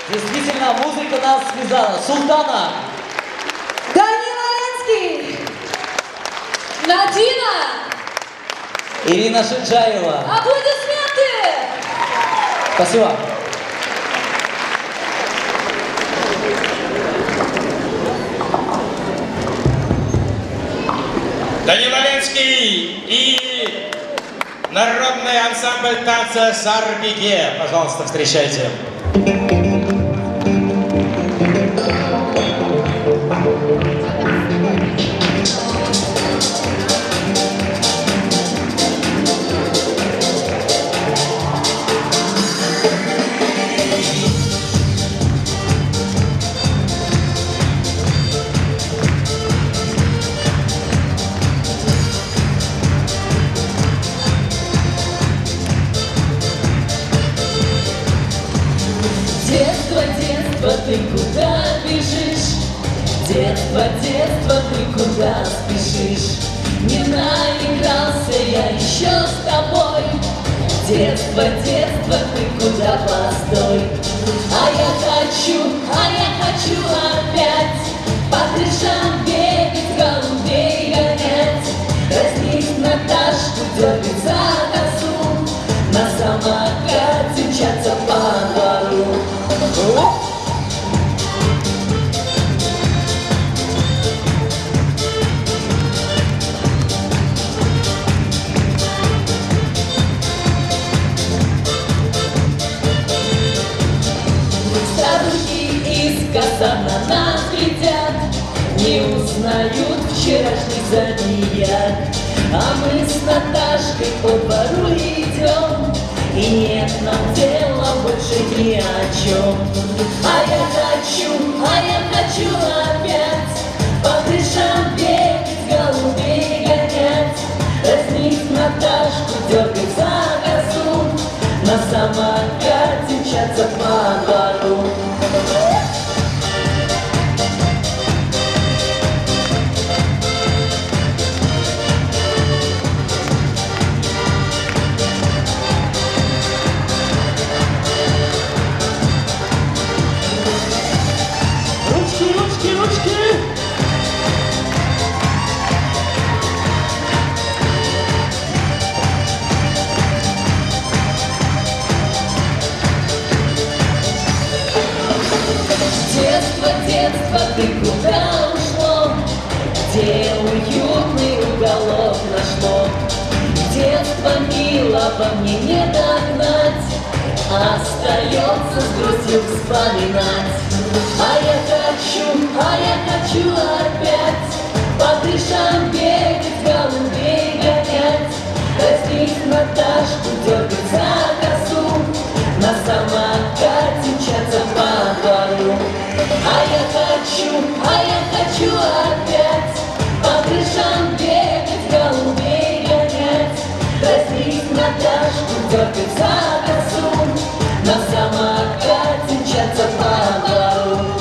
Действительно, музыка нас связала. Султана. Данил Оленский. Надина. Ирина Шинджаева. Аплодисменты. Спасибо. Данил Оленский и народный ансамбль танца «Сарбиге». Пожалуйста, встречайте. Детство, ты куда бежишь? Детство, детство, ты куда спешишь? Не наигрался я еще с тобой. Детство, детство, ты куда постой? А я хочу опять по крышам бегать, голубей гонять, разнить Наташку, дергать за косу, на самокате мчаться по двору. Старухи искоса на нас глядят, не узнают вчерашний забияк. А мы с Наташкой по двору идем, и нет нам дела больше ни о чем. А я хочу опять по крышам бегать, голубей гонять, разнить Наташку, дергать за косу, на самокате мчаться по двору. Ручки, ручки, ручки. обо мне не догнать, остается с грустью вспоминать. А я хочу опять по крышам бегать, голубей гонять, раздеть Наташку, дергать за косу, на самокате мчаться по двору. А я хочу опять по крышам бегать, голубей гонять, раздеть Наташку, дергать за косу, на самокате мчаться по двору.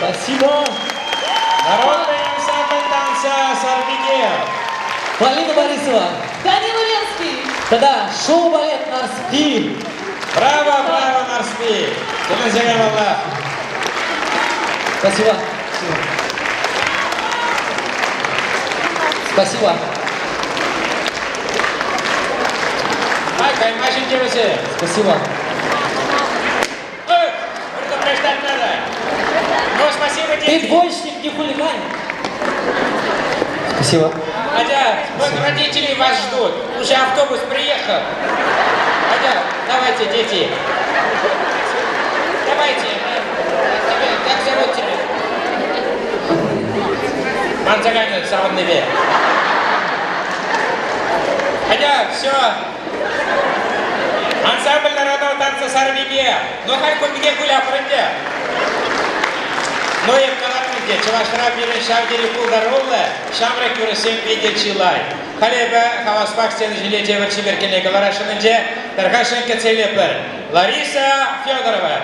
Спасибо. Народный ансамбль танца «Сарбике». Полина Борисова. Данила Ленский. Тогда шоу-балет «Нарспи». Браво, браво, Нарспи. Туназигалалlah. Спасибо. Спасибо. Ай, каймашин керусе. Спасибо. Предупреждать надо. Ну, спасибо, Ты дети. двоечник, не хулигань. Спасибо. Адя, вот родители вас ждут. Уже автобус приехал. Адя, давайте, дети. Давайте. Как зовут тебя? Манзаганин, Саваннебе. Адя, все. Ансамбль народного танца «Сарбике». Ну, хоть где гуля прынде. Ну, я калатмите, чавашра бирен шавдери кулдарулла, шамра кюресен виде чилай. Халебе, хаваспак стены жилете в Чеберкине Галарашиненде, Тархашенко Целепер. Лариса Федорова.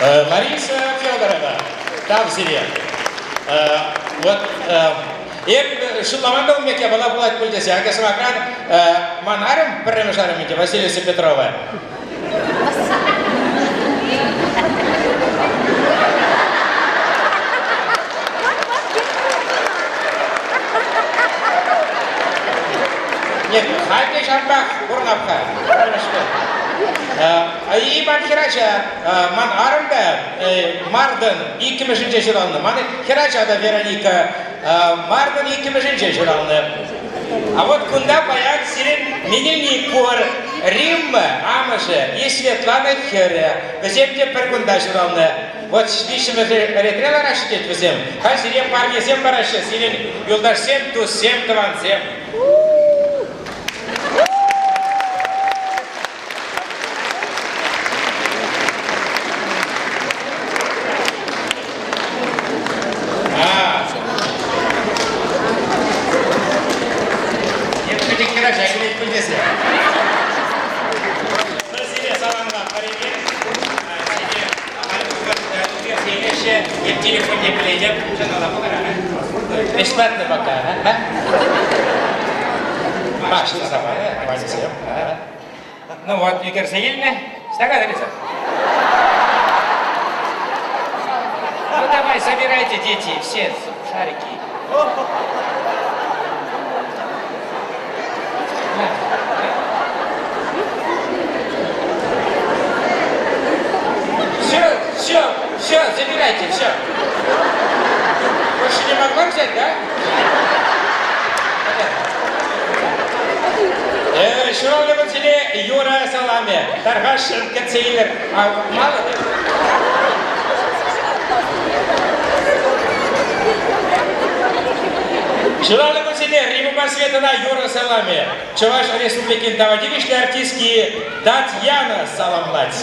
Лариса Федорова, Тавзире. Вот, шулламанда умеке была булать пультеси, а кесмакран манарым премешарымите Василиса Петрова. Нет, хайде шамбах, бурнапха. И манхирача ман арымда Мардын 2000 жылында, маны хирачада Вероника Мардын 2000 жылында. А вот кунда паяк сирен менельник кор Римма Амышы и Светлана Хере. Веземте пер кунда жылында. Вот вишімі ретрелар ашытет везем. Ха сирен парне сем барашы, сирен юлдаш сем, туз сем, тыван сем. Бесплатно пока, а? Маш, ты сама, да? Ваня всем. Ну вот, Игорь Саильевна, догадывается? Ну давай, собирайте, дети, все шарики. Все, забирайте, все. Больше не могла взять, да? Шоу-любители Юра Саламе, Таргашин Кацейлер. А мало, да? Шоу-любители Риму Посветана Юра Саламе. Чуваш Республики Тавадивичной артистки Татьяна Саламлать.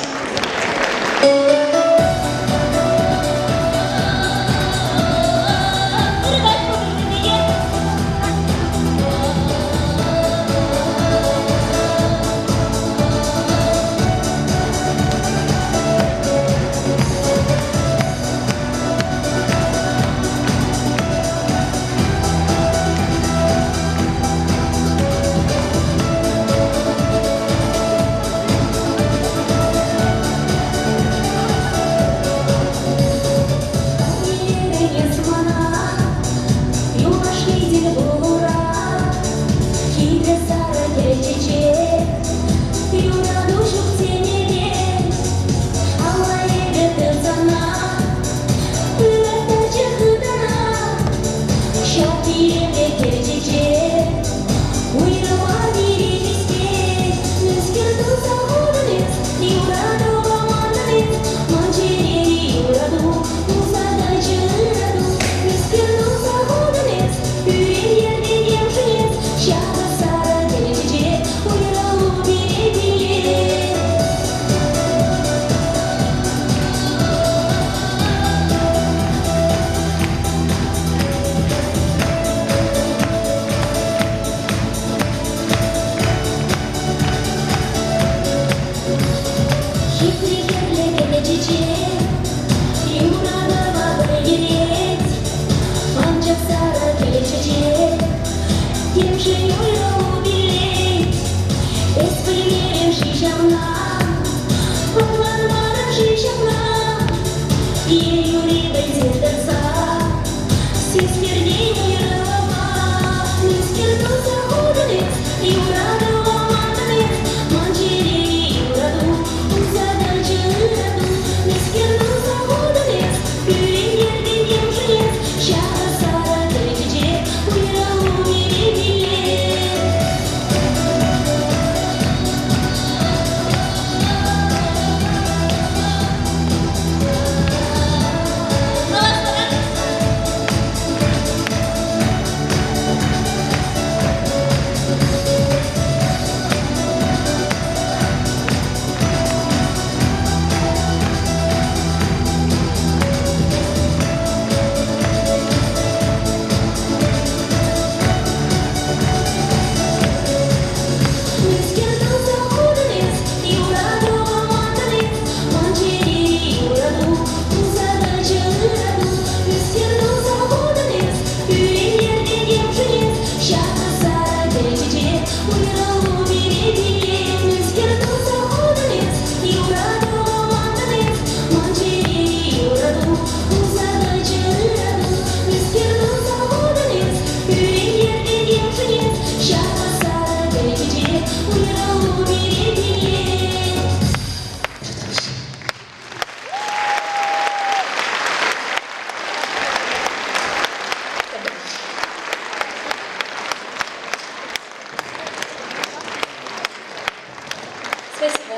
Спасибо.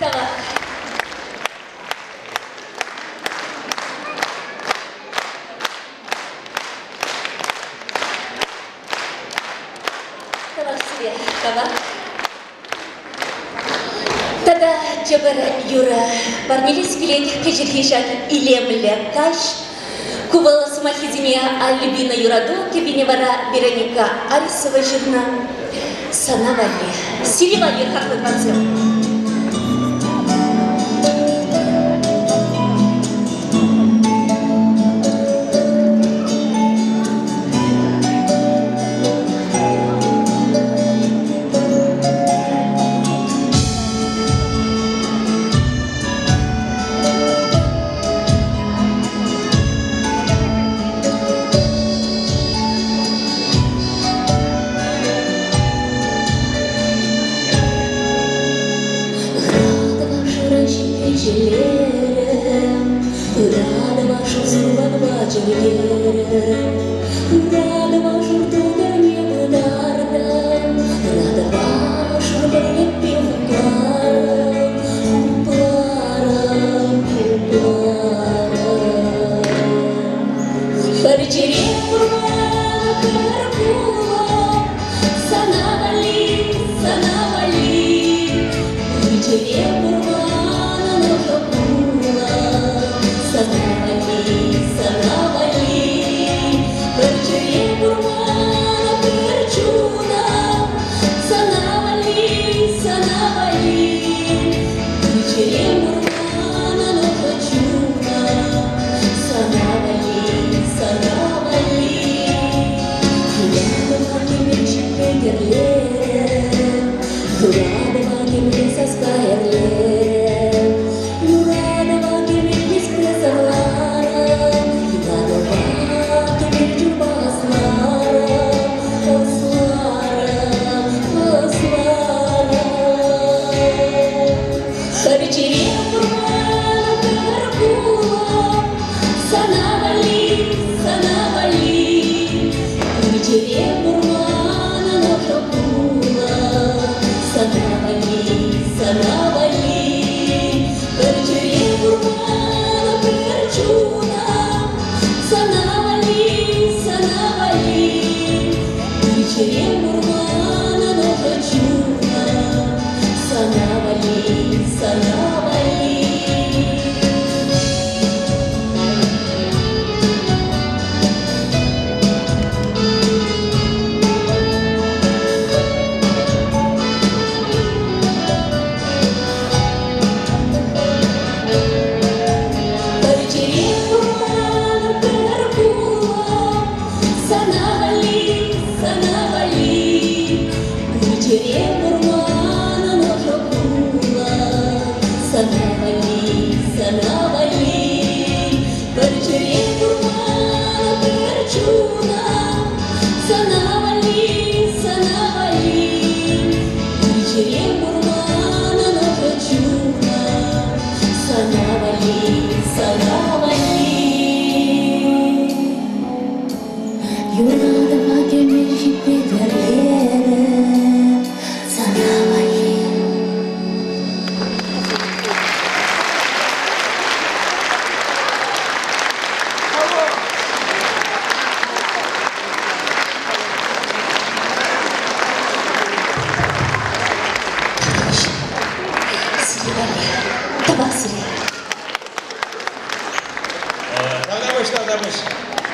Давай. Давай себе. Давай. Тада жабара юра. Бармелис билет кежирхишат илемле каш. Кувала сумахидиния Альбина Юраду, Кибиневара Вероника Арисова жирна. Санавали. Силивали хахлы концерт.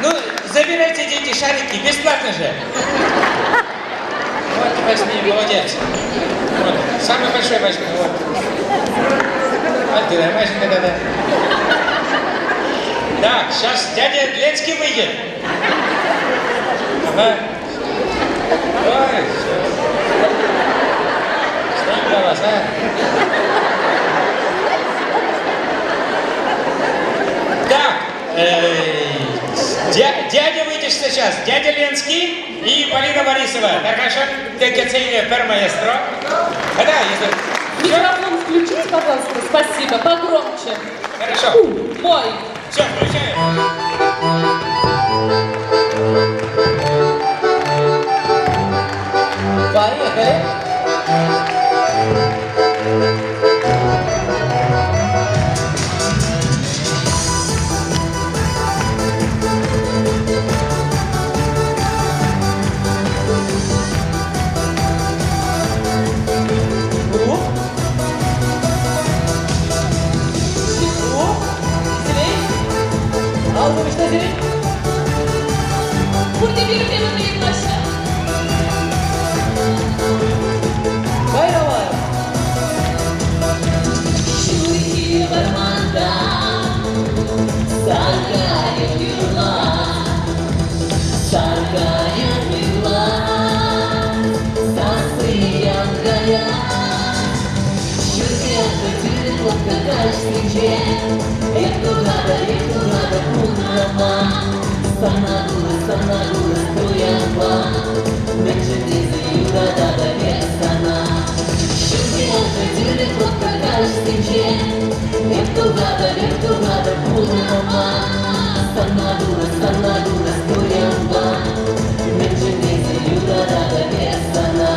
Ну, забирайте, дети, шарики, бесплатно же. Вот, возьми, молодец. Вот, самый большой возьми, вот. Вот, ты нормальненько, да-да. Так, сейчас дядя Ленский выйдет. Ага. Ой, стоим для вас, а? Так, дядя выйдешь сейчас, дядя Ленский и Полина Борисова. Таркашан, декацейне пермаэстро. Да, если... Микрофон включите, пожалуйста, спасибо, погромче. Хорошо. Мой. Все, включаем. Поехали. Aldım işte seni. Burada bir yanındayım başla. Bayram var. Şuraya varmanda sargaya yürüler, sargaya yürüler, sasıyan gaya. Şuraya götürüp kaçtıkça hep durada kurama. Sana durur koyama, mençedizi yurada da sana. Şuraya götürüp kaçtıkça hep durada kurama. Sana durur koyama, mençedizi yurada da sana.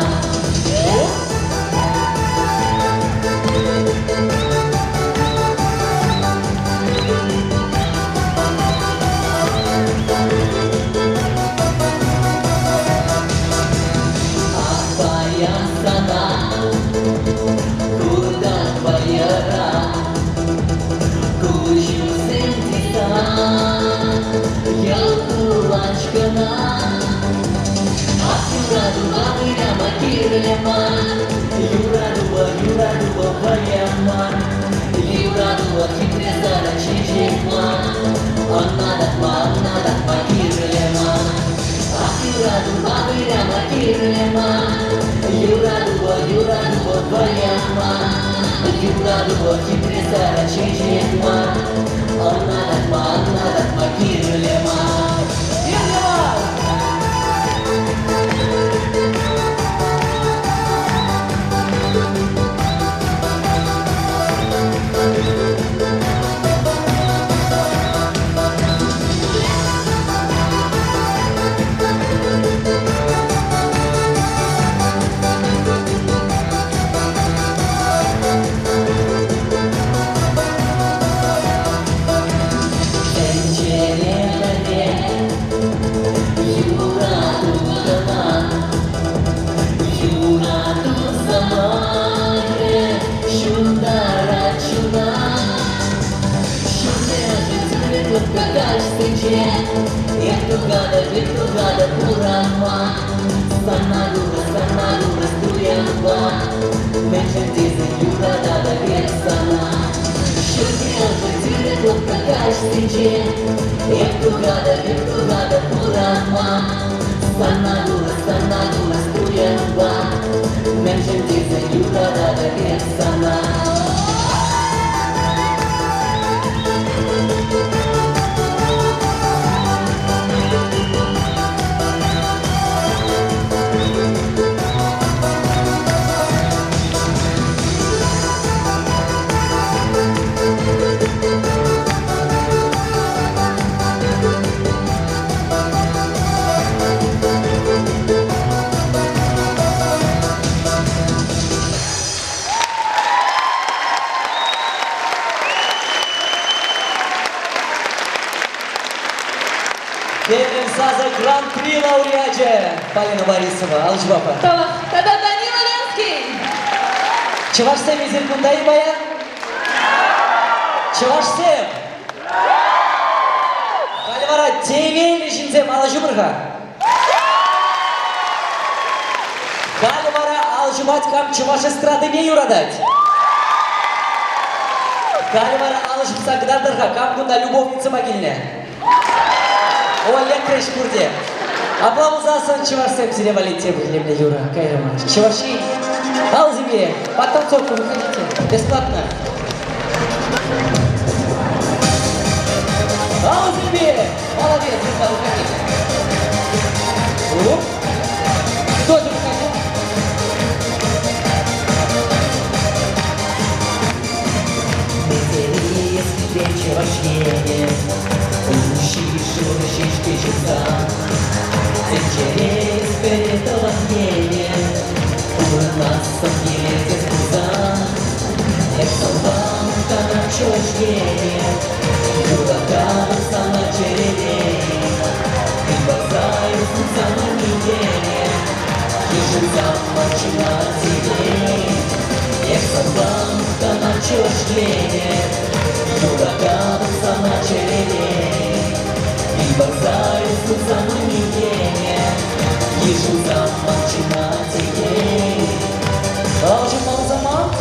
Девин Саза Гран-при лауреате Полина Борисова. Алжбапа. Tamam. Тогда Данила Ленский. Чевашсем изеркундай бая? Чевашсем? Калимара девели жинзем алжубырга. Калимара алжубаткам чуваш эстрады не юрадать. Калимара алжуб сагдардырга кам кунда любовница могильная. Олег Креш-Курде. Аплодис за Чевашсем сине валите Лемля Юра. Кайрамаш. Чеваши. Алзиме. Под танцовку выходите. Бесплатно. Алзиме. Молодец. Бесплатно выходите. Оп. Тоже выходите. Вечер рождения, шишки часа, интерес перед волнением, у нас Сомнение глаза, як солдатка на чужбине, ураганится на череде, и бросаю самым неделе, лежу замочу на тебе, як солдатка на чужбине, ураганится на череде, и бросаю самым неделе, лежу замочу на тебе. Положим на замок.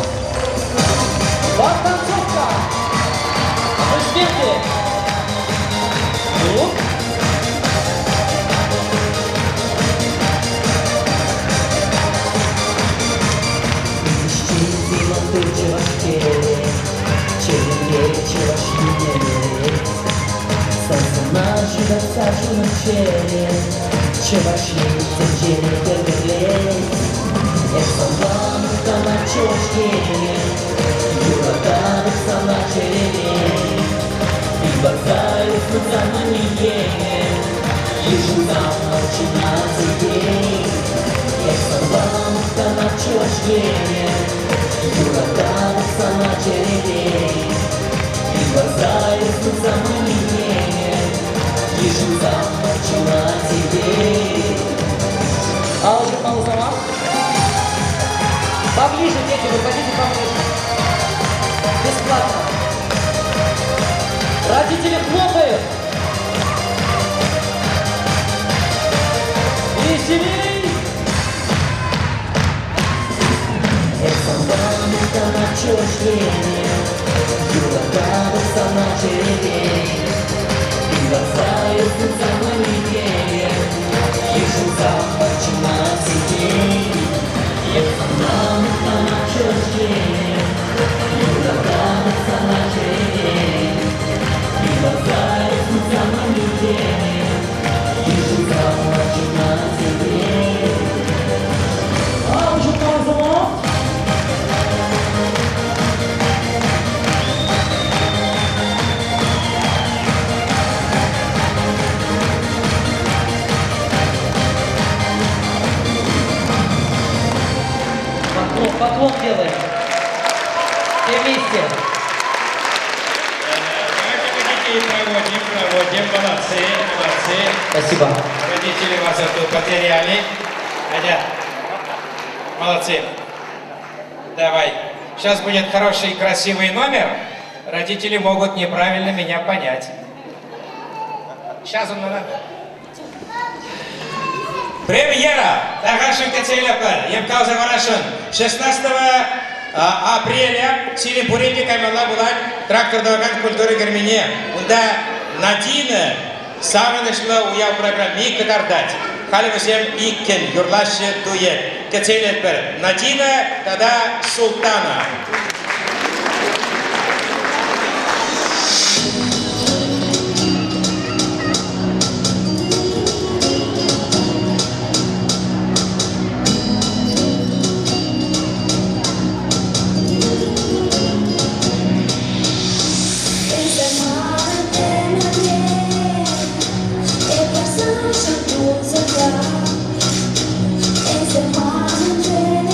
Вот танцовка. Успехи. Ну. Ищите латучего теле, чем лечего шумели. Солнце наше достаточно на челе, чего шьется челе терпелей. Jak солдатка на чужбине, ураганится на череде, и бросаю самомнение, лежу замочу на тебе. Jak солдатка на чужбине, ураганится на череде, и бросаю самомнение, лежу замочу на тебе. Положим на замок. Поближе, дети, выходите поближе. Бесплатно. Родители хлопают. Веселей. Jak солдатка на чужбине, ураганится на череде, и бросаю самомнение, лежу замочу на тебе. Jak солдатка на чужбине, ураганится на череде, и бросаю самомнение, лежу замочу на тебе. Положим на замок. Поклон делаем. Все вместе. Давайте проводим, молодцы. Спасибо. Родители вас тут потеряли. Адя, молодцы. Давай. Сейчас будет хороший, красивый номер. Родители могут неправильно меня понять. Сейчас он надо. Премьера! Таргашенко Целепер, Емкауза Варашин. 16 апреля Силипуринди Каймала Булань трактор Даваган культуры Гармине. Унда Надина Саванышла уяв программи Катардать. Халимусем Иккен Юрлаши Дует. Кацелепер. Надина Тада Султана. Esse mar não tem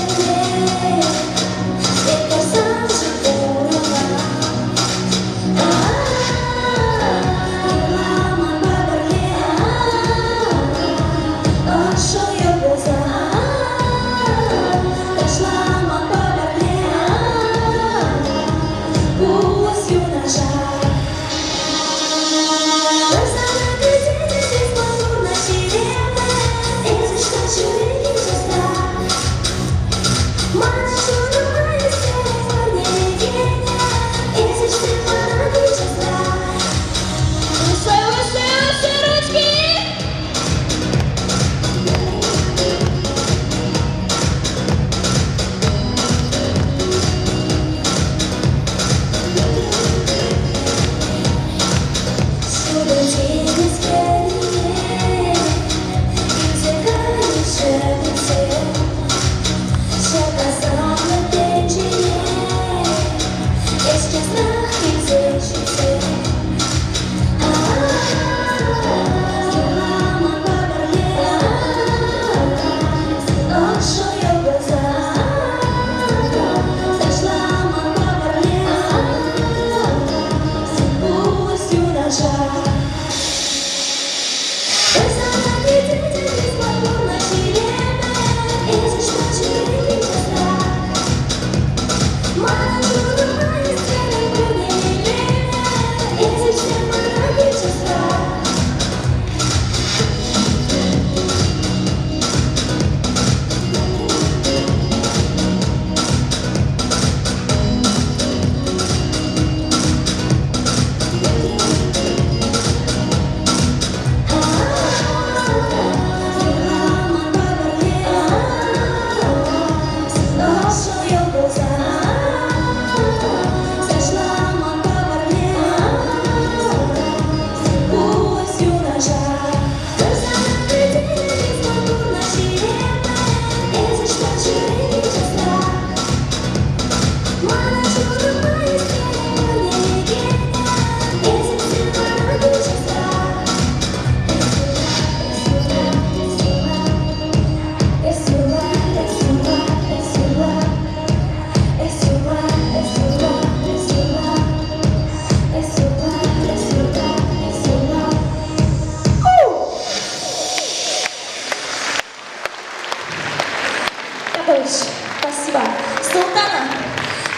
Спасибо. Султана.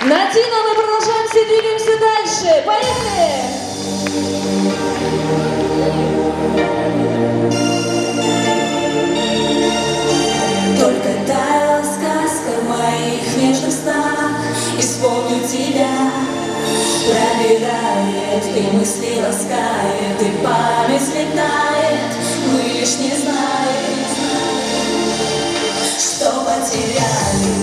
Надина, мы продолжаемся, двигаемся дальше. Поехали! Только таяла сказка в моих нежных снах. Исполню тебя, пробирает, и мысли ласкает, и память летает. Мы лишь не знаем, что потеряли.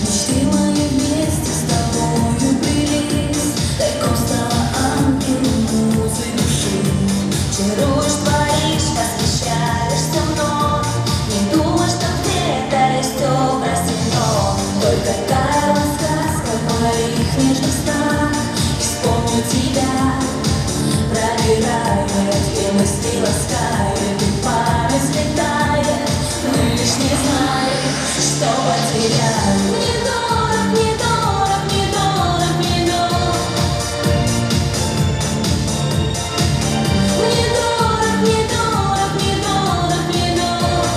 Мечты мои вместе с тобою бились, тайком стала ангелом музы души. Чаруешь, творишь, восхищаешься мной, не думай, что где-то есть образ иной. Только таяла сказка в моих нежных снах. Исполню тебя, пробирает, и мысли ласкает, и память летает. Мы лишь не знаем, что потеряли. Мне дорог, мне дорог, мне дорог, мне дорог. Мне дорог, мне дорог, мне дорог, мне дорог.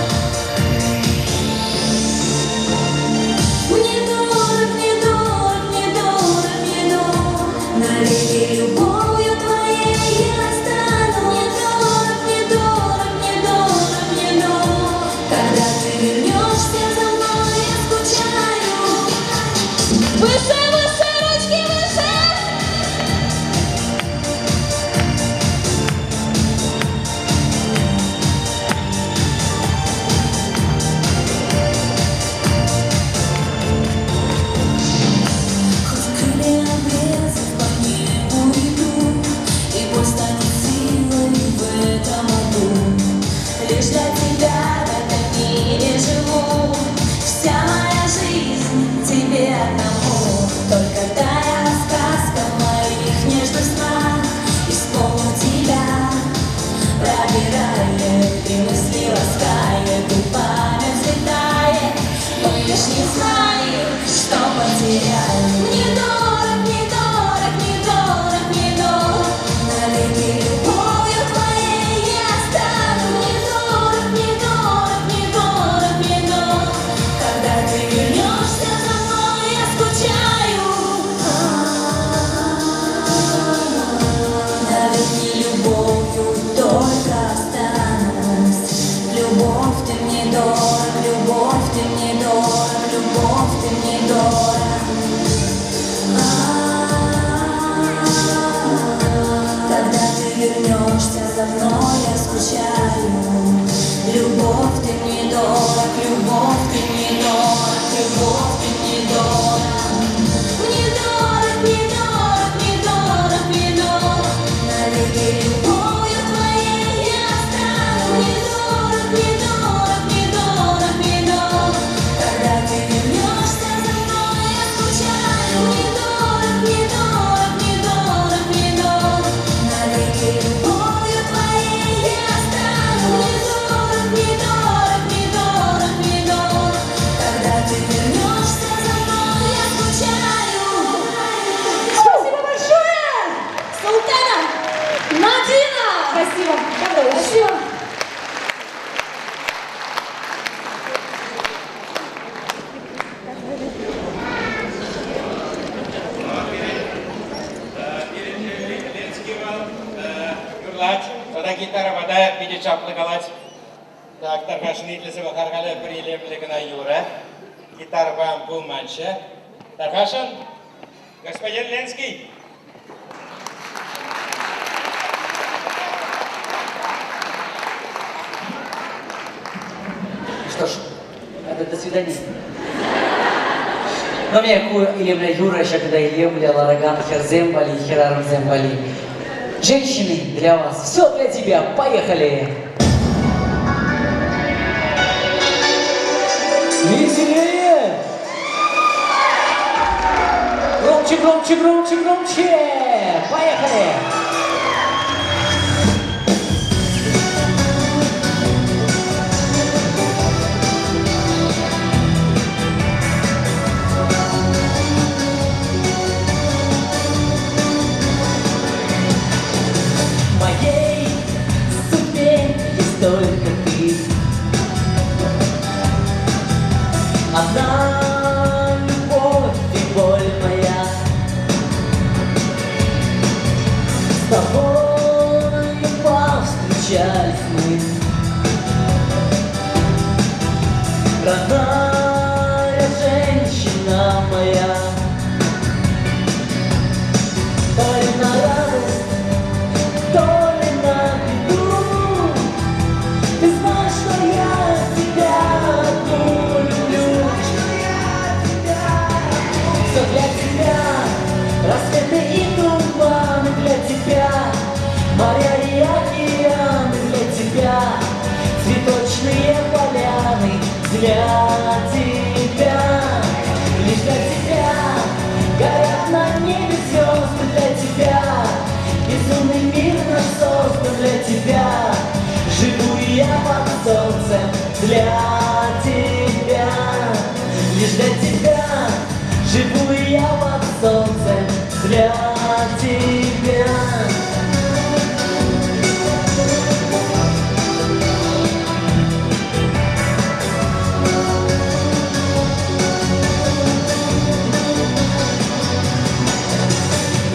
Мне дорог, мне дорог, мне дорог, мне дорог. Навеки любовью твоей я стану. Мне дорог, мне дорог, мне дорог, мне дорог. Когда ты вернешься за мной, я скучаю. Выше, выше, ручки выше! Хоть крылья обрезав, по небу иду, и боль станет силой в этом аду. Лишь для тебя в этом мире живу. Вся моя жизнь тебе одному. Только таяла сказка в моих нежных снах. Исполню тебя, пробирает, и мысли ласкает, и память летает. Мы лишь не знаем, что потеряли. Мне дорог, мне дорог, мне дорог, мне дорог. Навеки любовью твоей я стану. Мне дорог, мне дорог, мне дорог, мне дорог. Когда ты вернешься за мной, я скучаю. Навеки любовью только останусь. Любовь, ты мне дорог, любовь, ты мне дорог, любовь, ты мне дорог. Когда ты вернешься за мной, я скучаю. Любовь, ты мне дорог, любовь, ты мне дорог, любовь, ты мне дорог. Мне дорог, мне дорог, мне дорог, мне дорог. Навеки любовью твоей я стану. Мне дорог, мне дорог, мне дорог, мне дорог. Когда ты вернешься за мной, я скучаю. Мне дорог, мне дорог, мне дорог, мне дорог. Навеки любовью твоей я стану. Мне дорог, мне дорог, мне дорог, мне дорог. Когда ты вернешься за мной, я скучаю. Спасибо большое! Султана. Надина! Спасибо. Добро, спасибо. Юрлать, тогда гитара вода, виде чаплы галать. Так, тархашын итлесі бақарғалы бір елемлігіна юра. Гитара вам бұл манша. Тархашын, господин Ленский. Что ж, это до свидания. Но мне Илемля Юра еще когда Илемля, Лараган, Херзембали, Херарм Зембали. Женщины для вас, все для тебя, поехали! Веселее! Громче, громче, громче, громче! Поехали! только ты. Одна любовь и боль моя, с тобой повстречались мы. Родная женщина моя, то ли на радость, то ли на беду, ты знаешь, что я тебя одну люблю. Все для тебя, рассветы и туманы для тебя, моря и океаны для тебя, цветочные поляны для тебя, лишь для тебя горят на небе звезды для тебя, безумный мир наш создан для тебя, живу я под солнцем для тебя, лишь для тебя, живу я под солнцем для тебя.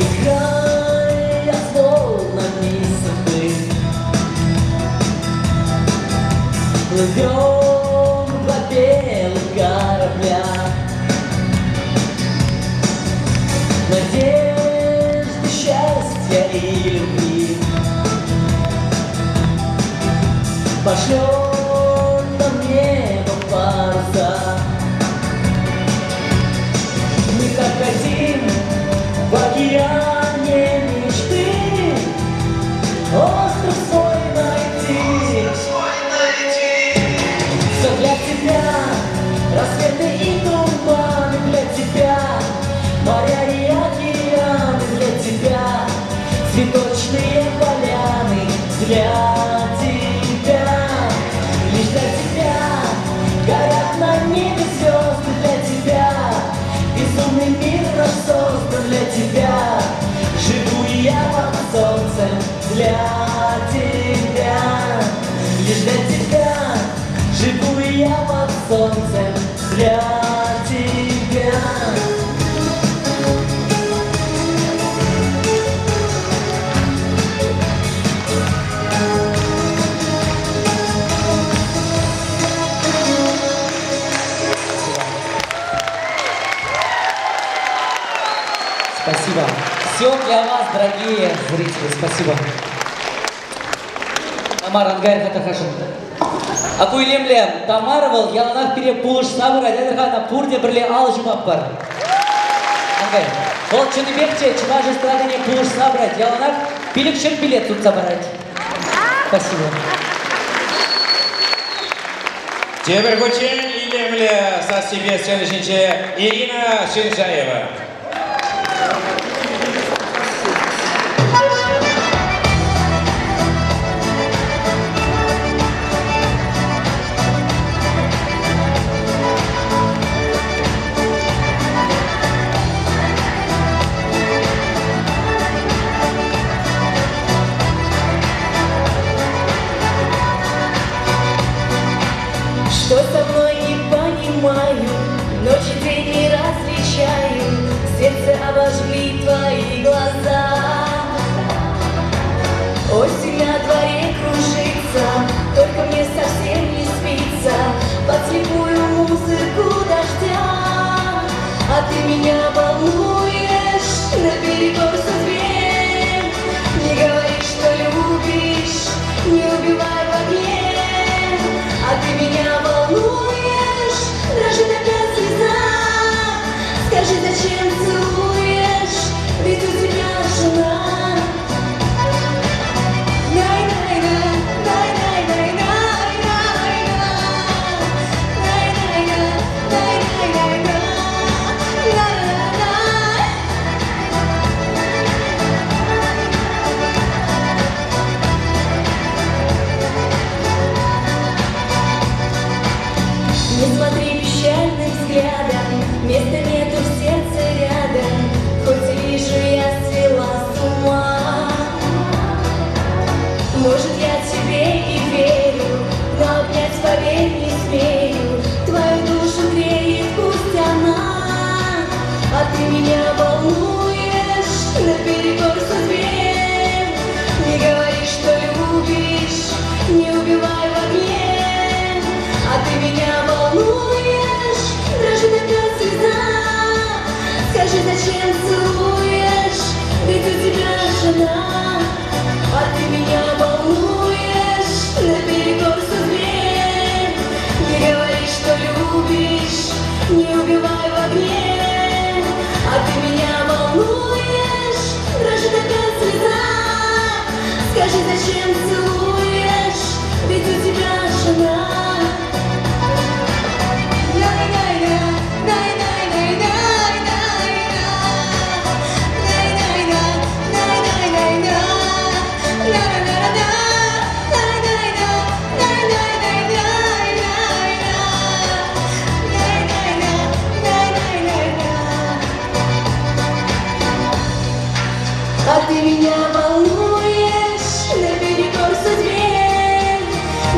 Играя с волнами судьбы, плывем по белым кораблям, надежды, счастья и любви. Пошлем нам небо паруса, мы как хотим в океане мечты остров свой найти. Все для тебя, рассветы и туманы для тебя, моря и океаны для тебя, цветочные поляны для тебя, лишь для тебя горят на небе звезды для тебя, безумный мир наш создан для тебя, живу я под солнцем для тебя, лишь для тебя, живу я под солнцем для тебя. Спасибо. Все для вас, дорогие зрители. Спасибо. Тамара Ангайр Хатахашин. Акуйлемлем Тамаровал, яланах пере пулыш сабыр, адядырхана пурде бірле ал жумап бар. Ангайр. Ол чыныбекче, чына жестрадыне пулыш сабыр, яланах билікшін билет tutsa барать. Спасибо. Тебір көчен илемле сас себе следующее Ирина Шинжаева. Что со мной не понимаю, ночь и день не различаю, сердце обожгли твои глаза. Осень на дворе кружится, только мне совсем не спится под слепую музыку дождя. А ты меня волнуешь наперекор судьбе, не говори, что любишь, не убивай в огне. А ты меня волнуешь, дрожит опять слеза. Скажи, зачем целуешь, ведь у тебя жена. Не смотри печальным взглядом, места нету в сердце рядом. ты меня волнуешь наперекор судьбе. Не говори, что любишь, не убивай в огне. А ты меня волнуешь, дрожит опять слеза. Скажи, зачем целуешь, ведь у тебя жена. А ты меня волнуешь наперекор судьбе. Не говори, что любишь, не убивай в огне. А ты меня волнуешь, дрожит опять слеза. Скажи, зачем целуешь, ведь у тебя жена. А ты меня волнуешь наперекор судьбе.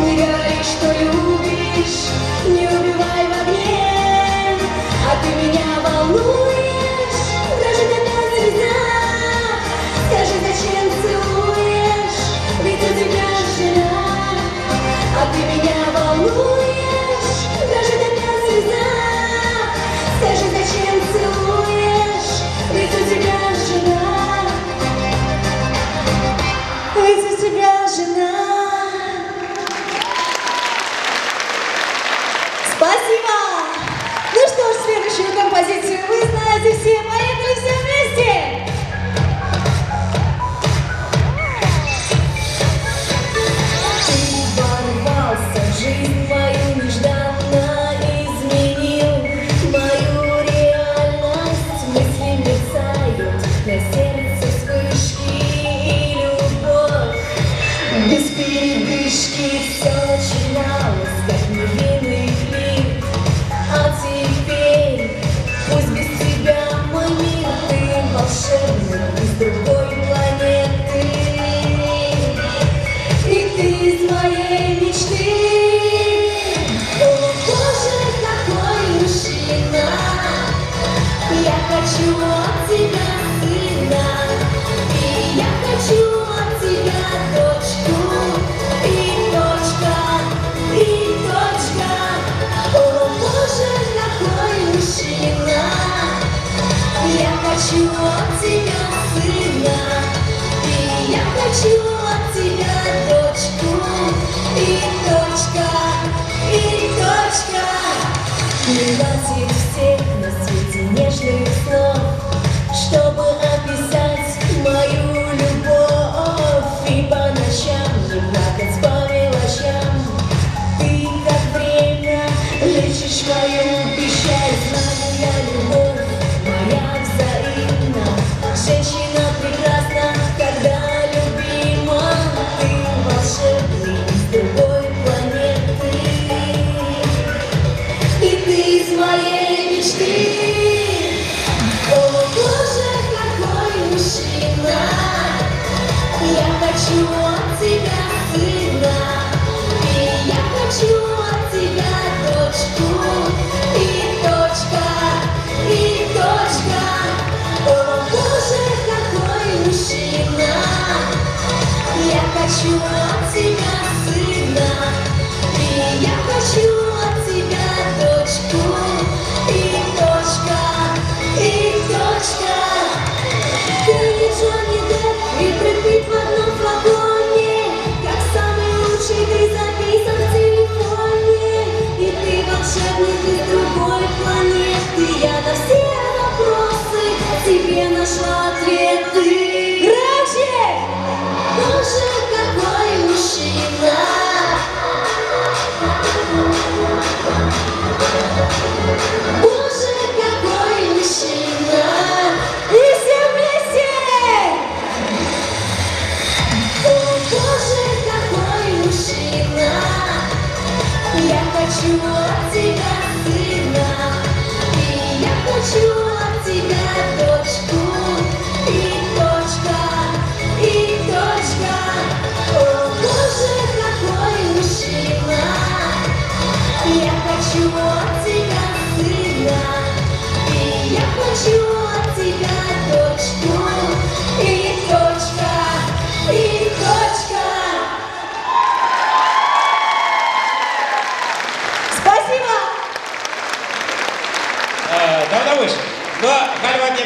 Не говори, что любишь, не убивай в огне. А ты меня волнуешь, даже опять слеза. Скажи, зачем целуешь, ведь у тебя жена. А ты меня волнуешь, даже опять слеза. Скажи, зачем целуешь, ведь у тебя жена. Ведь у тебя жена. Спасибо! Ну что ж, следующую композицию вы знаете все. Поехали все вместе! Ты ворвался в жизнь мою нежданно, изменил мою реальность. Мысли мерцают, на сердце вспышки и любовь. Без передышки все начиналось, как невинный клип. А теперь, пусть без тебя мой мир, ты волшебный из другой планеты. И ты из моей мечты. О, Боже, какой мужчина. Я хочу от тебя сына. И я хочу от тебя дочку. И точка, и точка. О, Боже, какой мужчина. Я хочу от тебя сына. И я хочу от тебя дочку. И точка, и точка. Не хватит всех на свете нежных слов, чтобы описать мою любовь. И по ночам не плакать по мелочам. Ты как время лечишь мою печаль. Знаю я, любовь моя взаимна. Женщина прекрасна, когда любима. Ты волшебный из другой планеты. И ты из моей мечты. О, Боже, какой мужчина. Я хочу от тебя сына. И я хочу от тебя дочку. И точка, и точка. О, Боже, какой мужчина. Я хочу от тебя сына. И я хочу от тебя дочку. И точка, и точка. Ты не Джонни Депп и Брэд Питт в одном флаконе. Как самый лучший ты записан в телефоне. И ты волшебник из другой планеты. Я на все вопросы тебе нашла ответы. Громче! Боже, какой мужчина. Боже, какой мужчина. И все вместе! О, Боже, какой мужчина. Я хочу от тебя сына. И я хочу от тебя дочку.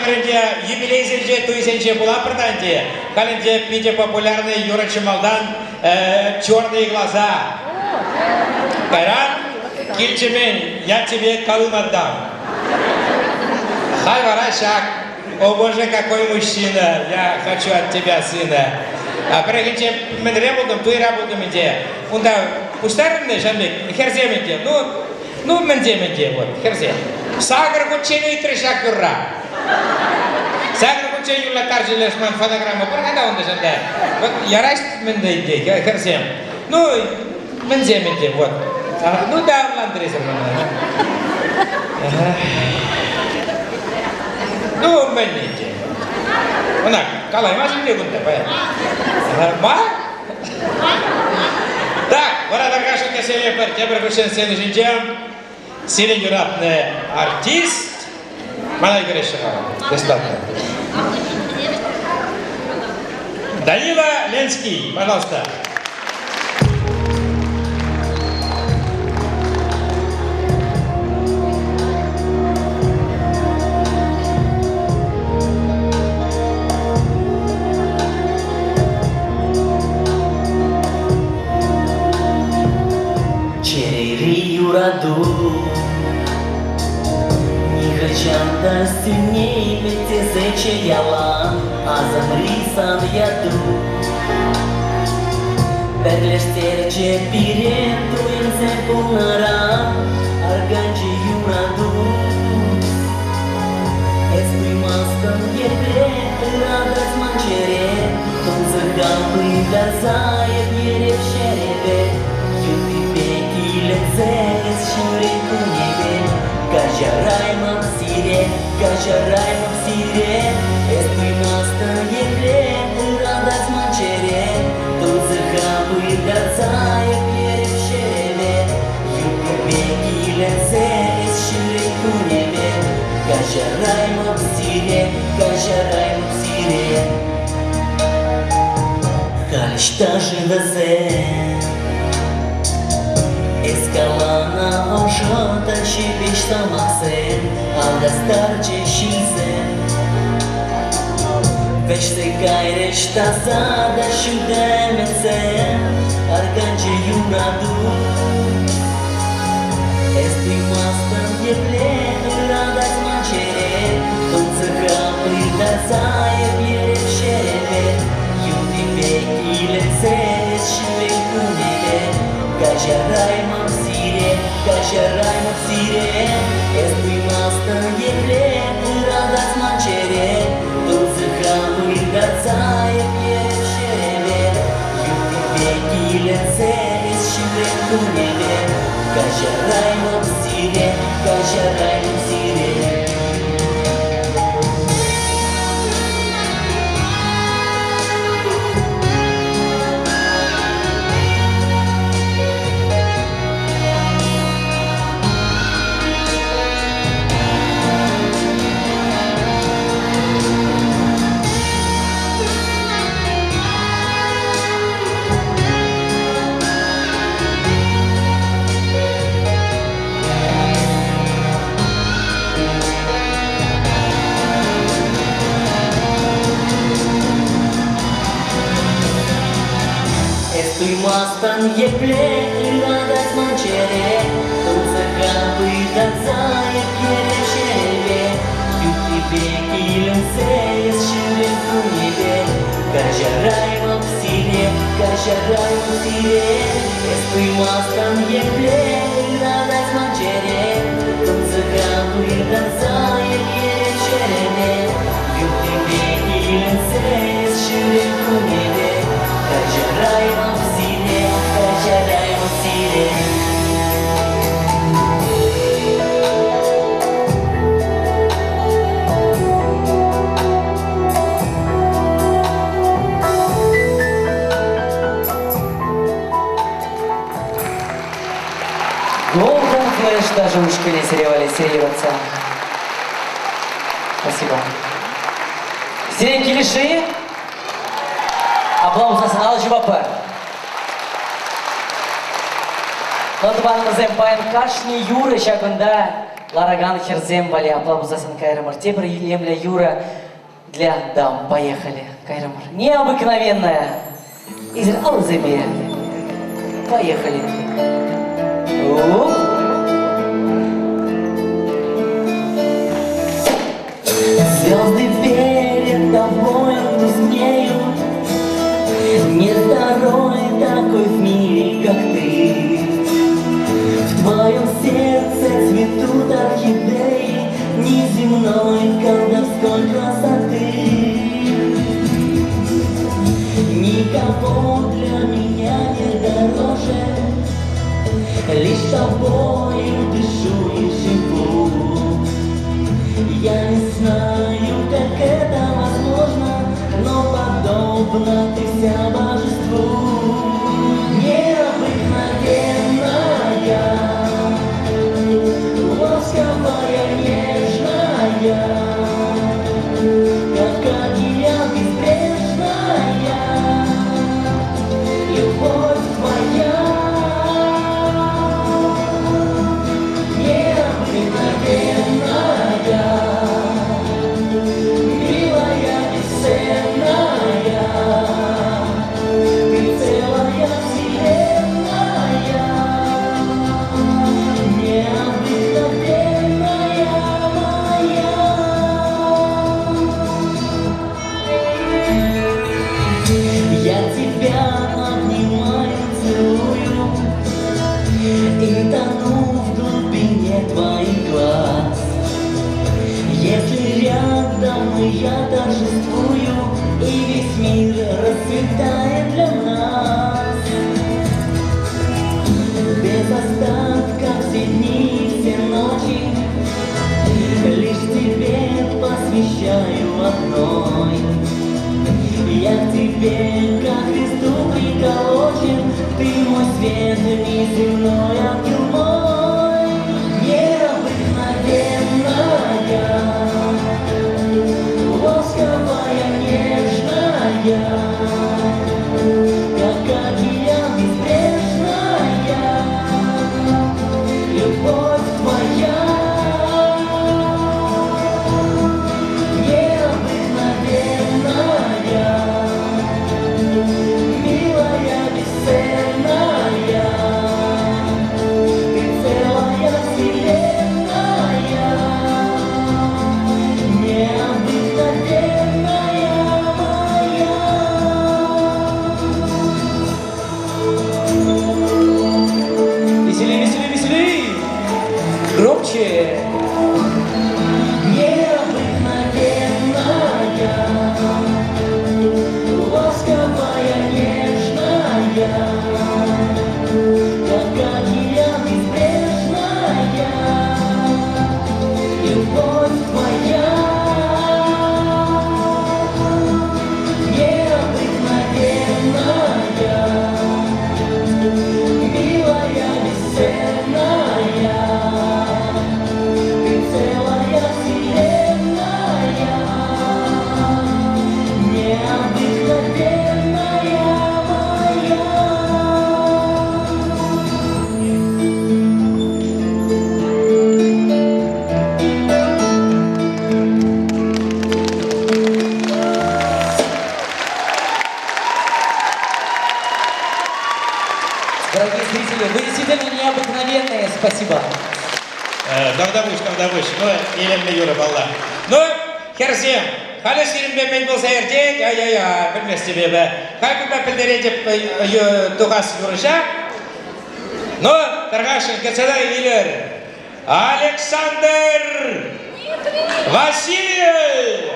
Владимиренде юбилей зельже туйсенче была проданте. Календе пите популярный Юра Чемалдан «Черные глаза». Кайрат, кильчемен, я тебе колым отдам. Хай варашак, о боже, какой мужчина, я хочу от тебя сына. А прегенче мен ребулдым, туй ребулдым инде. Унда пустарымны, Жанбек, херзем инде, ну мендем инде, вот, херзем. Сагр кучену и трешак юрра. Сагр кучену юрла таржилеш ман фонограмма, прогада он даже да. Вот яраш менде инде, херзем. Ну, мендем инде, вот. Ну да, ландрезер мана. Ну, менде. Онак, калай машин не гунда, понятно. Ма? Так, вора даргаша кеселье пер, тебер кушен сцены жинджем. Силен юратный артист. Малай Грешева. Бесплатно. Данила Ленский, пожалуйста. Нихачанда сильней метезече ялан, а замрисан яду. Берлештерче пирентуем се пунарам, арганче юраду. Эстуй маскам епле, радость манчере, том загамбы газает ерев шеребе, юты беки лецец шуреку небе. Кажарайма в сире, эстуй маста епле, радость манчере, том загамбы газает ерев шеребе, юты беки лецец шуреку небе. Кажарайма в сире, Калишта живезе. Escalana oșota și pișta maxen, alga starce și zen. Vește gaireșta zada și demețen, argange iuradu. Estui mastă-n pieple, radați mancere, tot zăgrapăi da zaie piere șerebe, iubi vechile țereți și vecunele. Кажарайма в сире, эстуй маста епле, радость манчере, тут зыхамы гацая пьешереве, юби веки леце из шибреку небе. Кажарайма в сире. Estui mastan jeple, radać mančere, tom zagabы da zaje piere šerebe, juti veki lensejes šireku nebe. Кажарайма в сире, estui mastan jeple, radać mančere, tom zagabы da zaje piere šerebe, juti veki lensejes šireku nebe. Кажарайма в сире. Голден флэш, даже ушки не сериализируется. Спасибо. Сиреньки лиши. Aplausos al cevapı. Notbanımızın bayan kaşni yürü şakında Лараган Херзем Вали, Аплабузасан Кайрамар. Тебр Емля Юра для дам. Поехали, Кайрамар. Необыкновенная. Из Алзеби. Поехали. Звезды перед тобой тускнеют, нет второй такой в мире, как ты. В твоем сердце цветут орхидеи неземной колдовской красоты. Никого для меня не дороже, лишь тобою дышу и живу. Я не знаю, как это возможно, но подобно ты вся божеству. Необыкновенная, ласковая, нежная, как океан безбрежная, любовь твоя. И тону в глубине твоих глаз. Если рядом я торжествую, и весь мир расцветает для нас. Без остатка все дни, все ночи, лишь тебе посвящаю одной. Я к тебе, как Христу приколочен, ты мой свет, неземной ангел мой. Необыкновенная, ласковая, нежная, как океан безбрежная, любовь твоя. Громче! Необыкновенная, ласковая, нежная, как океан безбрежная, любовь твоя. Необыкновенная, милая, бесценная, целая вселенная, необыкновенная моя. Дорогие зрители, вы действительно необыкновенные. Спасибо. Davdavush, no, elimde yürü valla. No, Herzem, hala sirimde men bolsa erkek, ya, bilmez sebebe. Kalkıp apelder edip tuğas yürüşe. No, targaşın, kaçada iler. Alexander Vasilyev.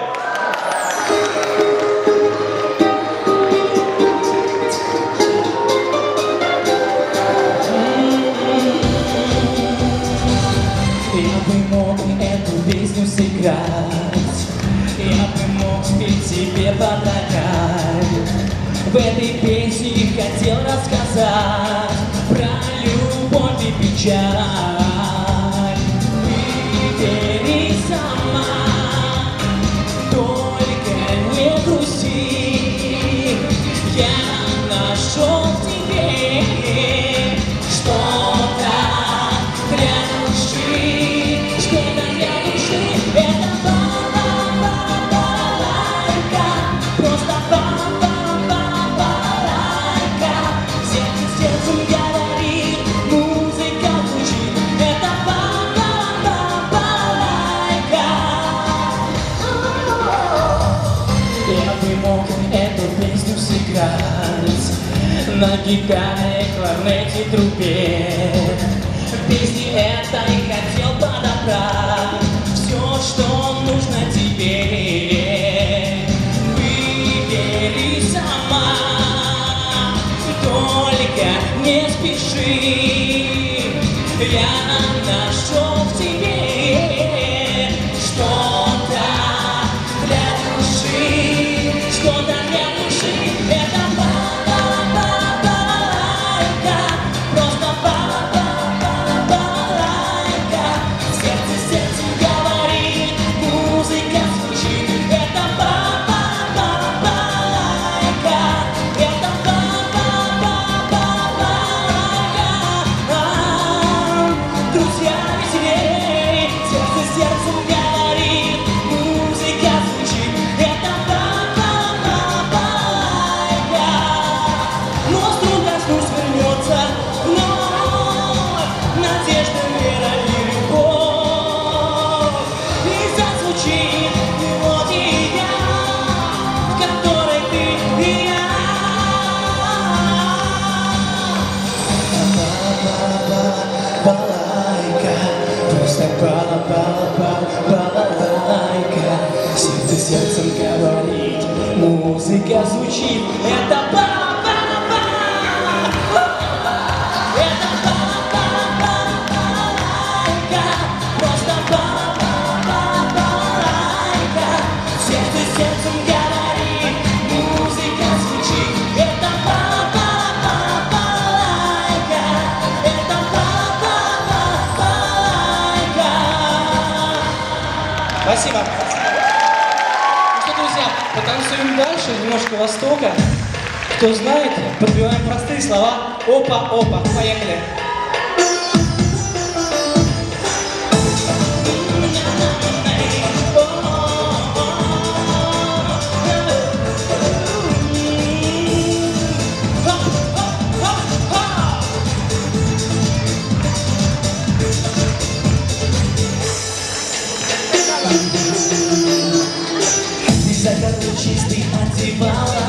Песню сыграть, я бы мог спеть тебе подражать. В этой песне хотел рассказать про любовь и печаль. Выбери сама, только не грусти. Я нашел в тебе что-то для души, что на гитаре, кларнете, трубе. Песни этой хотел подобрать все, что нужно тебе. Выбери сама, только не спеши. Я нашел в тебе что-то для души, что-то для души. Это балалайка, просто балалайка. Сердце сердцем говорит, музыка звучит. Это балалайка, это балалайка. Друзья веселей, сердце сердцем говорит, музыка звучит. Это балалайка. Но вдруг коснусь вернется вновь надежда, вера и любовь. И зазвучит мелодия, в которой ты и я. Балалайка, просто балалайка. Сердце сердцем говорит, музыка звучит. Это балалайка, это балалайка, просто балалайка. Сердце сердцем говорит, музыка звучит. Это балалайка, это балалайка. Спасибо. Ну что, друзья, потанцуем дальше, немножко Востока. Кто знает, подбиваем простые слова. Опа, опа, поехали. Ты закат чистый одевала,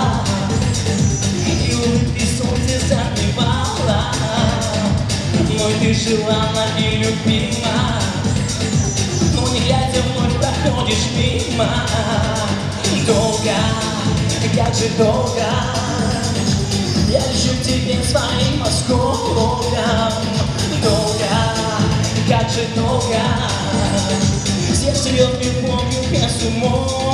и улыбки солнце затмевала. Мой ты желанна и любима, но не глядя вновь проходишь мимо. Долго, как же долго, я лечу к тебе своим осколком. Долго, как же долго, сердце бьет любовью без умолку.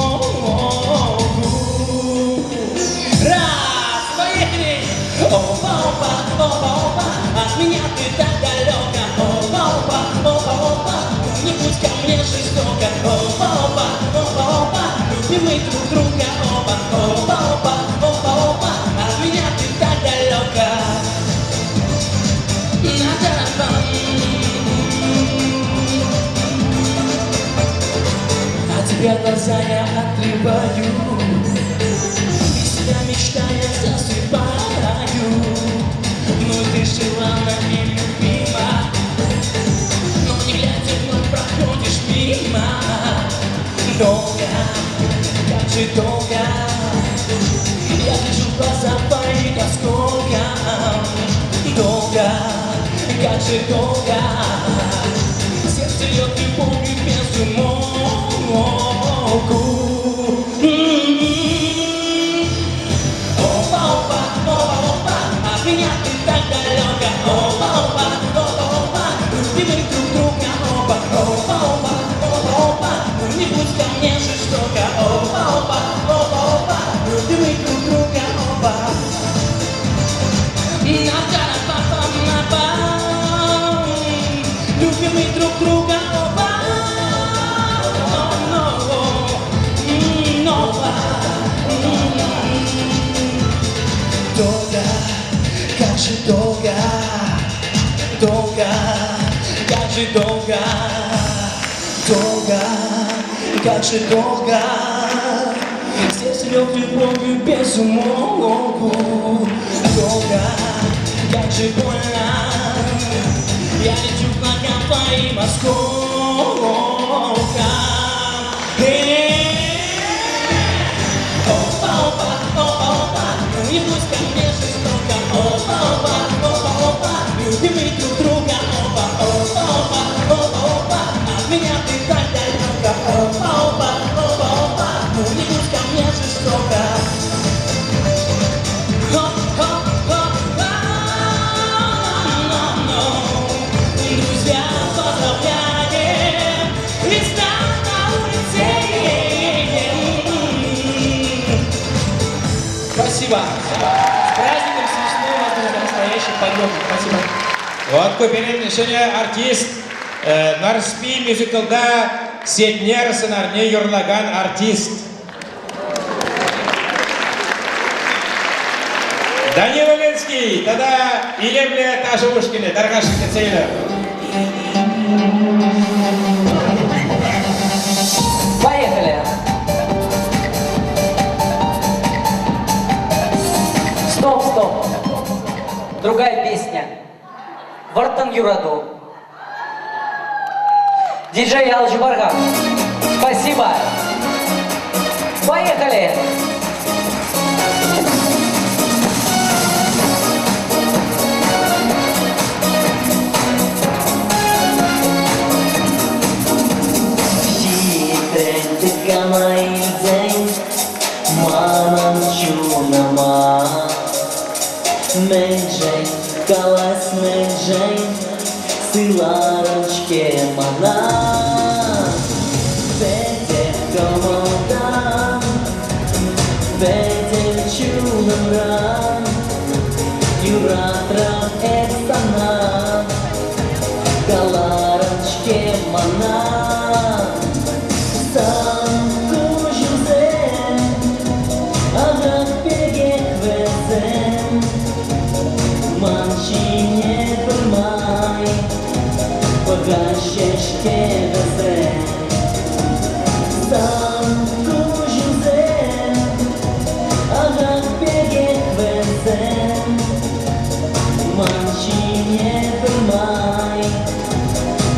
Раз, поехали! Опа, опа, опа, опа, от меня ты так далека. Опа, опа, опа, опа, не будь ко мне жестоко. Опа, опа, опа, опа, любим мы друг друга. Опа, опа, опа, опа, опа, от меня ты так далека. От тебя глаза я отрываю, без тебя мечтая засыпаю. Ну ты желанна и любима, но не глядя вновь проходишь мимо. Долго, как же долго, я вижу в глаза твоих осколком. Долго, как же долго, сердце льет любовью без умолку. Опа, опа, опа, опа, от меня ты так далека. Опа, опа, опа, опа, любим друг друга. Опа, опа, опа, опа, опа, не будь ко мне жестоко. Опа, опа, опа, опа, любим друг друга. Опа. Любим друг друга. Опа. Долго, как же долго, долго, как же долго, долго, как же долго, сердце льет любовью без умолку. Долго, как же больно, я лечу к ногам твоим осколком. Опа, опа, опа, опа, не будь ко мне жестоко. Спасибо. С праздником смешной, возможно, настоящий подъем. Спасибо. Вот көпенен ішіне артист, Нарспи мюзиклда Сетнер сынарне юрлаган артист. Данил Оленский, тогда Илемле Ташевушкины, Даргашики Цейлер. Поехали. Стоп. Другая песня. Вартан Юраду. Диджей Алжи Барган. Спасибо. Поехали. Menjeng, kalas menjeng, silarочке mana. Beter komodan, beter chunamran, yuratram estana, kalarочке mana. Găsește veze Santo José Agak pegek veze Mancine permai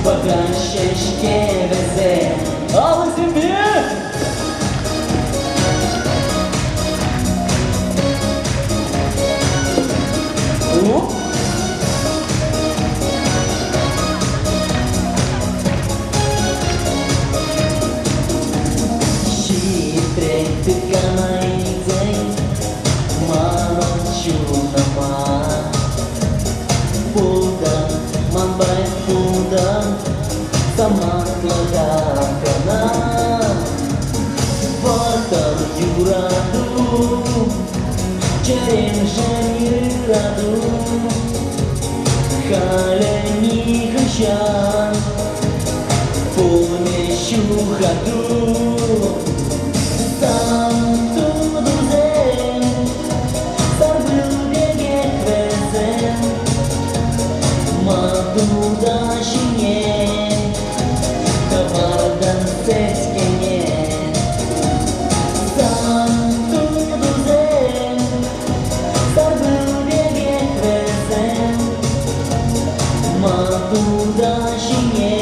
Găsește veze Auzi-mi bine! Sama kelagakana Vatan Yuradu Cerem Yuradu Kaleni Hushan Pone Shuhadu Santo Duzen Sarbil Gegek Vezen Madu Dashinye Kavardan seskenye Santo Duzen Sarbil Gegek Vezen Madu Dashinye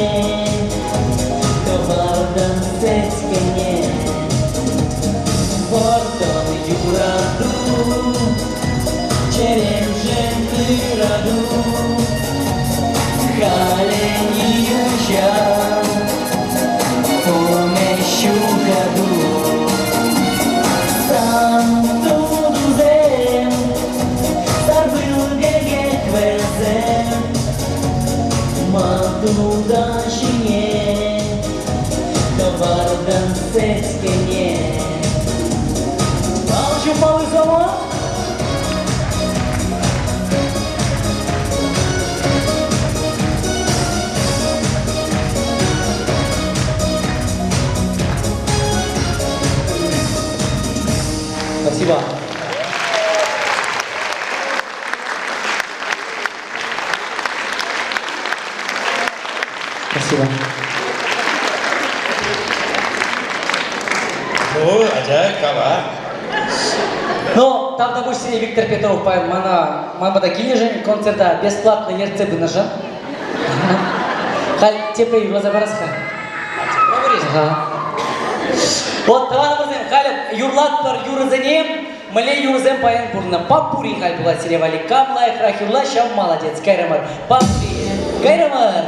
Kavardan seskenye Vartan Yuradu Cerem Yuradu Kaleni Hushan Pomeshu Gadu Santo Duzen Sarbil Gegek Vezen Madu Dashinye Kavardan seskenye Alçı balı zaman Спасибо. Спасибо. О, acayip kava. Но там, допустим, Виктор Петров поет «Мамада Кинежин» концерта бесплатно ерце бынажа. Халь тепе и разобраться. Вот, таван мырзем, халь юрлат пар юрызенем, мле юрызем паян бурна. Папури халь была серевали, камла и храхюрла, шам молодец, кайрамар. Папури, кайрамар.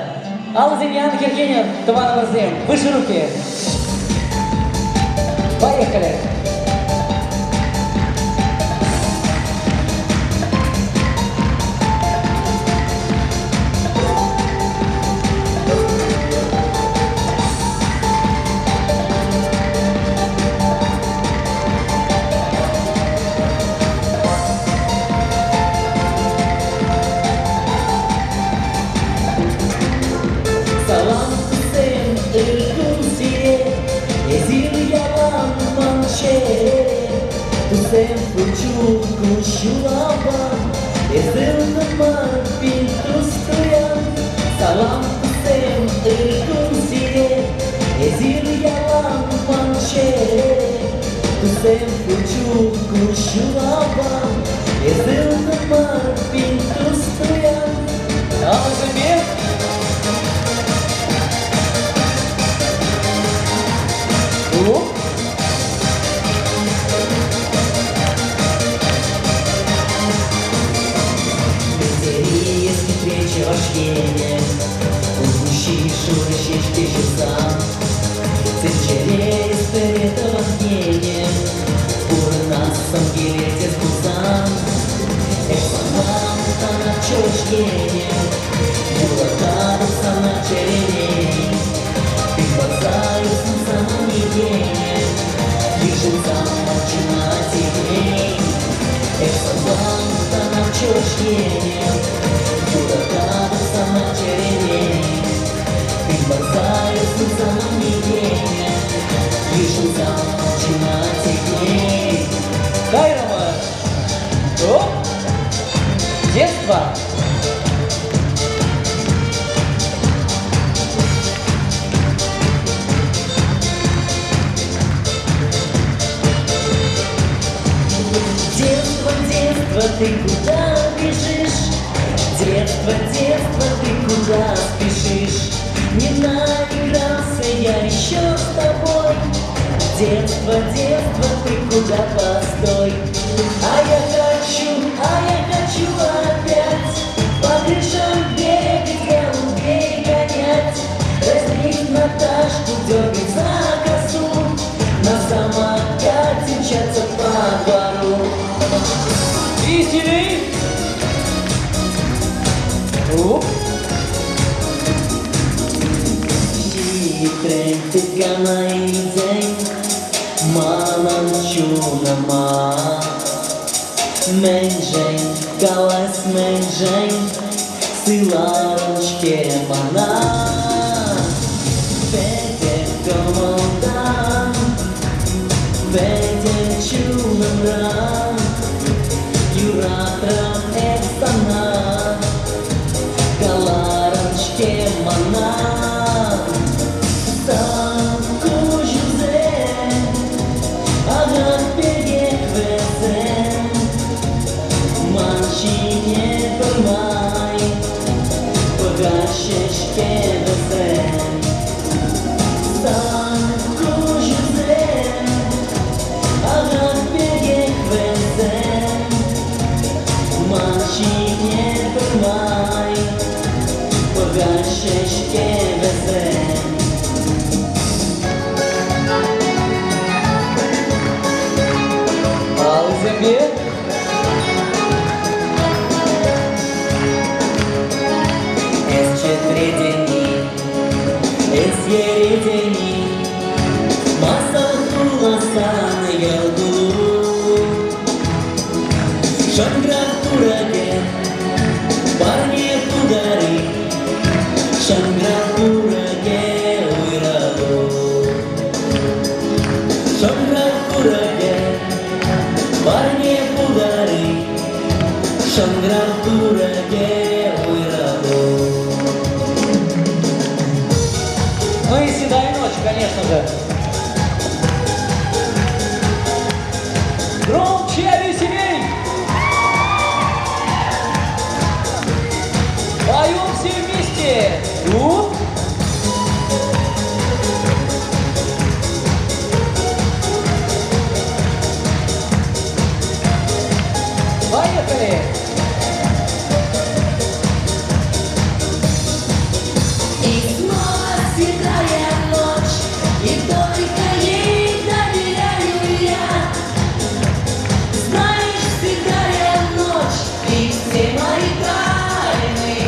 Алзем Ян Хергенин, таван мырзем, выше руки. Поехали. Tu sempre ciucu șulaban E zâmbă mari pentru stoian Salam tu sempre consider E zilja lampan cere Tu sempre ciucu șulaban E zâmbă mari pentru stoian Алла Зембек. Veselie si trece oșchene Ușiș, urășește și sam Сечере спирета вахнение Урна сангелете с гузам Эксанам на чушкене Юракадуса на черене Ты хватаюсь на самом недене Вижу там начинать игрей Эксанам на чушкене Юракадуса на черене Ты хватаюсь на самом недене Вижу там начинать игрей Кайрова. Оп. Детство. Детство, детство, ты куда бежишь? Детство, детство, ты куда спешишь? Не наигрался я еще с тобой. Детство, детство, ты куда постой? А я хочу опять по крышам бегать, голубей гонять, раздеть Наташку, дергать за косу, на самокате мчаться по двору. Истинный. Оп. Trendikana izay Mananchunama Menjay, galas menjay Silarunchke mana Vete komandan Vete chunamran Yuratram ekstana Galarunchke mana Santo José, agapege kwezem, manchinie permai, pogaszeszkę wezem. Santo José, agapege kwezem, manchinie permai, pogaszeszkę wezem. Алла Зембек. Es четвредени, es yeredeni, masal kulasan yalgu. Шанград тураге, парни тугари, Шанград тураге уйраду. Шанград тураге, парни тугари, Шанград тураге уйраду. Ну и седая ночь, конечно же. Громче, веселей! Поем все вместе! Оп! Поехали! И снова седая ночь, и только ей доверяю я. Знаешь, седая ночь, и все мои тайны.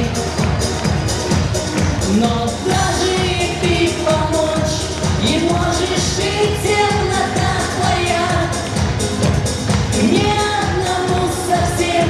Но даже и ты помочь не можешь, и темнота твоя. Мне одному совсем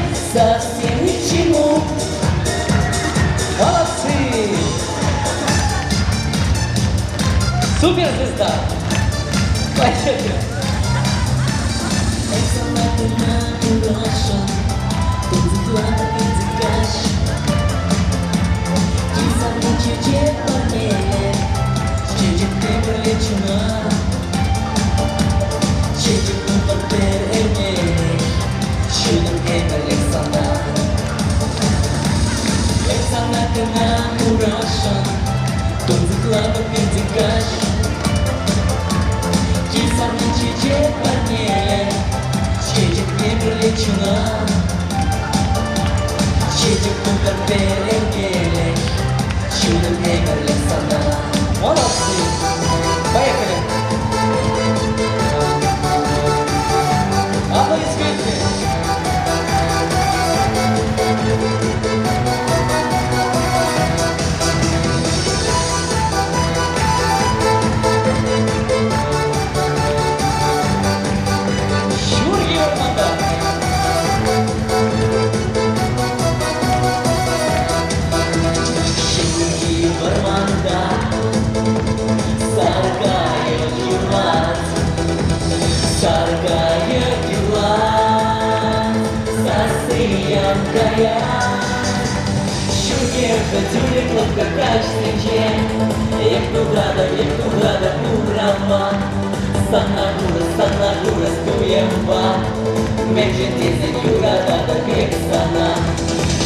Молодцы! Поехали! Аплодисменты! Юрий Ермонда! Sana gurus tuyemba Meclisi yurada da bir sana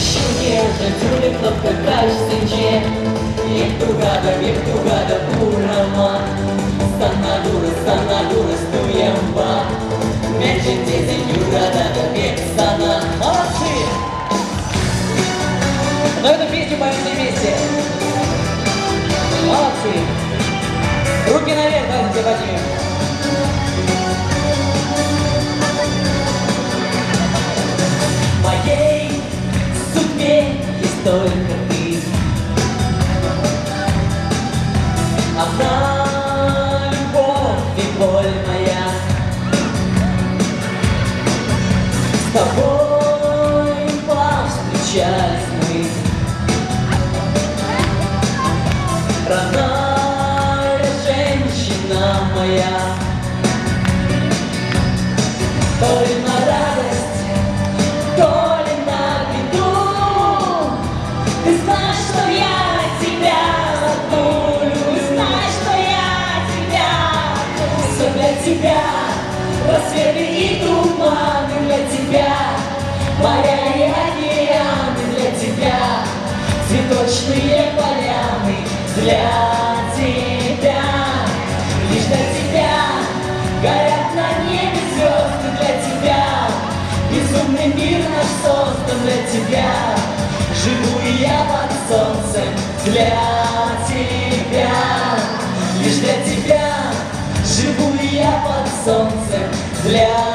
Şu yerde türlü klopka kaçsınca Yektuga da burama Sana gurus tuyemba Meclisi yurada da bir sana Молодцы! Но эту песню поем все вместе. Молодцы! Руки наверх, давайте поднимем. Моей судьбе есть только ты. Одна любовь и боль моя. С тобой повстречались мы. Родная женщина моя. То ли на радость, то ли на беду. Ты знаешь, что я тебя люблю. Ты знаешь, что я тебя люблю. Все для тебя, рассветы и туманы для тебя, моря и океаны для тебя, цветочные поляны для тебя, лишь для тебя горят на небе звезды для тебя. Безумный мир наш создан для тебя. Живу и я под солнцем для тебя. Лишь для тебя живу и я под солнцем для